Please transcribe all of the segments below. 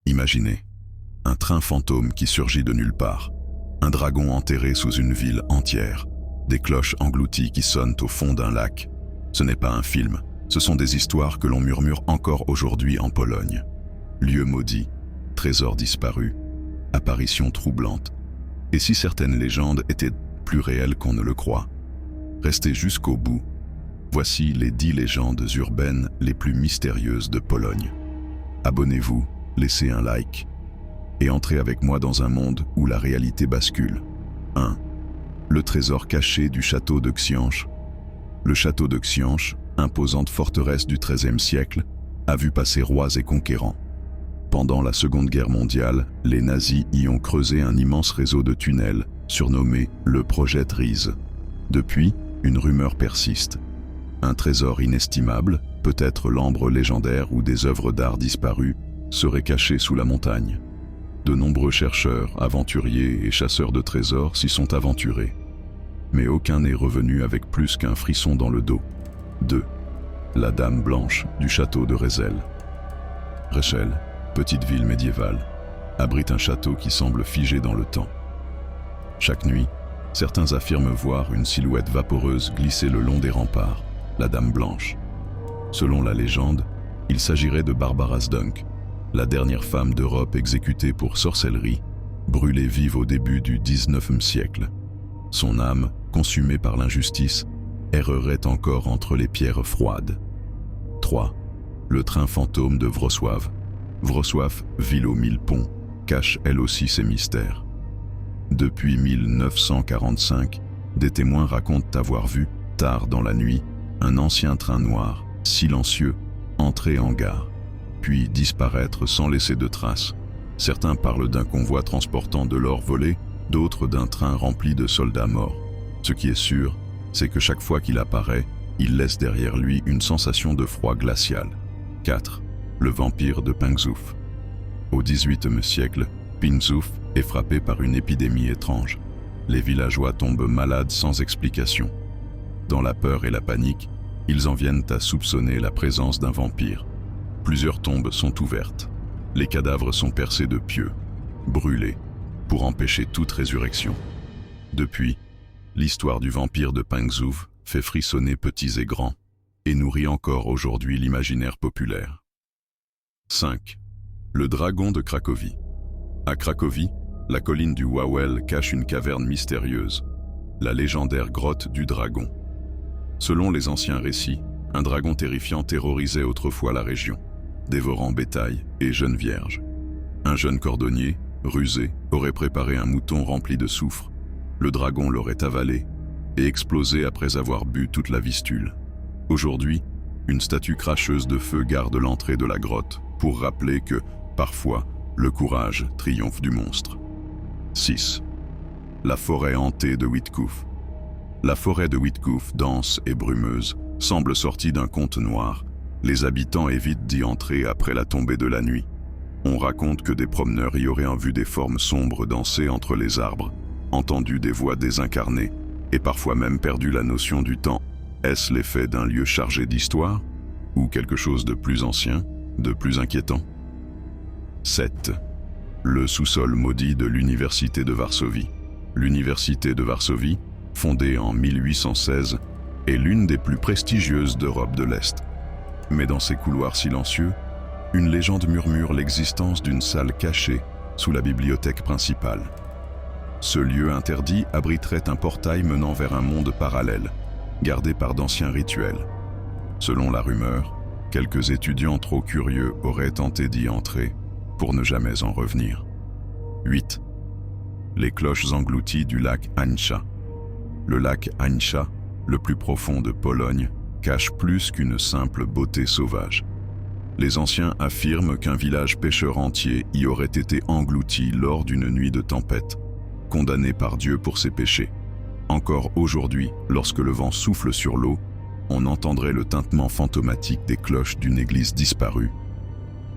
Imaginez, un train fantôme qui surgit de nulle part, un dragon enterré sous une ville entière, des cloches englouties qui sonnent au fond d'un lac. Ce n'est pas un film, ce sont des histoires que l'on murmure encore aujourd'hui en Pologne. Lieu maudit, trésor disparu, apparition troublante. Et si certaines légendes étaient plus réelles qu'on ne le croit? Restez jusqu'au bout. Voici les 10 légendes urbaines les plus mystérieuses de Pologne. Abonnez-vous, laissez un like et entrez avec moi dans un monde où la réalité bascule. 1. Le trésor caché du château de Książ. Le château de Książ, imposante forteresse du XIIIe siècle, a vu passer rois et conquérants. Pendant la Seconde Guerre mondiale, les nazis y ont creusé un immense réseau de tunnels, surnommé le projet Rise. Depuis, une rumeur persiste. Un trésor inestimable, peut-être l'ambre légendaire ou des œuvres d'art disparues, serait caché sous la montagne. De nombreux chercheurs, aventuriers et chasseurs de trésors s'y sont aventurés. Mais aucun n'est revenu avec plus qu'un frisson dans le dos. 2. La Dame Blanche du château de Rzeszów. Rzeszów, petite ville médiévale, abrite un château qui semble figé dans le temps. Chaque nuit, certains affirment voir une silhouette vaporeuse glisser le long des remparts, la Dame Blanche. Selon la légende, il s'agirait de Barbara Zdunk, la dernière femme d'Europe exécutée pour sorcellerie, brûlée vive au début du XIXe siècle. Son âme, consumée par l'injustice, errerait encore entre les pierres froides. 3. Le train fantôme de Wrocław. Wrocław, ville aux 1000 ponts, cache elle aussi ses mystères. Depuis 1945, des témoins racontent avoir vu, tard dans la nuit, un ancien train noir, silencieux, entrer en gare, puis disparaître sans laisser de traces. Certains parlent d'un convoi transportant de l'or volé, d'autres d'un train rempli de soldats morts. Ce qui est sûr, c'est que chaque fois qu'il apparaît, il laisse derrière lui une sensation de froid glacial. 4. Le vampire de Pęczów. Au XVIIIe siècle, Pęczów est frappé par une épidémie étrange. Les villageois tombent malades sans explication. Dans la peur et la panique, ils en viennent à soupçonner la présence d'un vampire. Plusieurs tombes sont ouvertes. Les cadavres sont percés de pieux, brûlés, pour empêcher toute résurrection. Depuis, l'histoire du vampire de Pęczów fait frissonner petits et grands, et nourrit encore aujourd'hui l'imaginaire populaire. 5. Le dragon de Cracovie. À Cracovie, la colline du Wawel cache une caverne mystérieuse, la légendaire grotte du dragon. Selon les anciens récits, un dragon terrifiant terrorisait autrefois la région, dévorant bétail et jeunes vierges. Un jeune cordonnier, rusé, aurait préparé un mouton rempli de soufre. Le dragon l'aurait avalé et explosé après avoir bu toute la vistule. Aujourd'hui, une statue cracheuse de feu garde l'entrée de la grotte pour rappeler que, parfois, le courage triomphe du monstre. 6. La forêt hantée de Witkoów. La forêt de Witkoów, dense et brumeuse, semble sortie d'un conte noir. Les habitants évitent d'y entrer après la tombée de la nuit. On raconte que des promeneurs y auraient vu des formes sombres danser entre les arbres, entendu des voix désincarnées, et parfois même perdu la notion du temps. Est-ce l'effet d'un lieu chargé d'histoire, ou quelque chose de plus ancien, de plus inquiétant? 7. Le sous-sol maudit de l'Université de Varsovie. L'Université de Varsovie, fondée en 1816, est l'une des plus prestigieuses d'Europe de l'Est. Mais dans ses couloirs silencieux, une légende murmure l'existence d'une salle cachée sous la bibliothèque principale. Ce lieu interdit abriterait un portail menant vers un monde parallèle, gardé par d'anciens rituels. Selon la rumeur, quelques étudiants trop curieux auraient tenté d'y entrer pour ne jamais en revenir. 8. Les cloches englouties du lac Hańcza. Le lac Hańcza, le plus profond de Pologne, cache plus qu'une simple beauté sauvage. Les anciens affirment qu'un village pêcheur entier y aurait été englouti lors d'une nuit de tempête, condamné par Dieu pour ses péchés. Encore aujourd'hui, lorsque le vent souffle sur l'eau, on entendrait le tintement fantomatique des cloches d'une église disparue,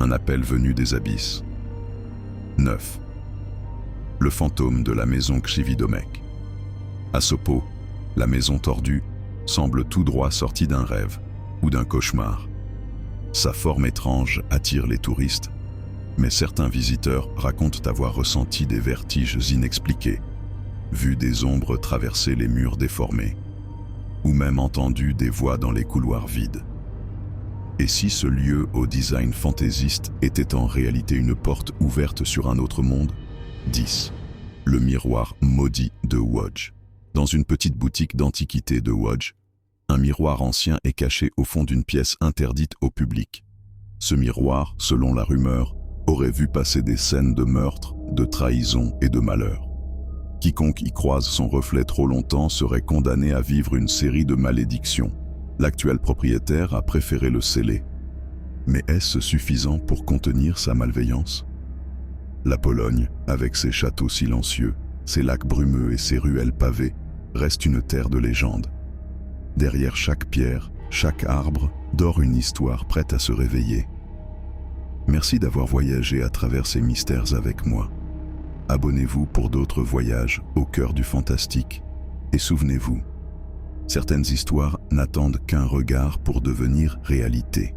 un appel venu des abysses. 9. Le fantôme de la maison Krzywidomek. À Sopot, la maison tordue semble tout droit sortie d'un rêve ou d'un cauchemar. Sa forme étrange attire les touristes, Mais certains visiteurs racontent avoir ressenti des vertiges inexpliqués, vu des ombres traverser les murs déformés, ou même entendu des voix dans les couloirs vides. Et si ce lieu au design fantaisiste était en réalité une porte ouverte sur un autre monde? 10. Le miroir maudit de Łódź. Dans une petite boutique d'antiquités de Łódź, un miroir ancien est caché au fond d'une pièce interdite au public. Ce miroir, selon la rumeur, aurait vu passer des scènes de meurtre, de trahison et de malheur. Quiconque y croise son reflet trop longtemps serait condamné à vivre une série de malédictions. L'actuel propriétaire a préféré le sceller. Mais est-ce suffisant pour contenir sa malveillance? La Pologne, avec ses châteaux silencieux, ses lacs brumeux et ses ruelles pavées, reste une terre de légende. Derrière chaque pierre, chaque arbre, dort une histoire prête à se réveiller. Merci d'avoir voyagé à travers ces mystères avec moi. Abonnez-vous pour d'autres voyages au cœur du fantastique. Et souvenez-vous, certaines histoires n'attendent qu'un regard pour devenir réalité.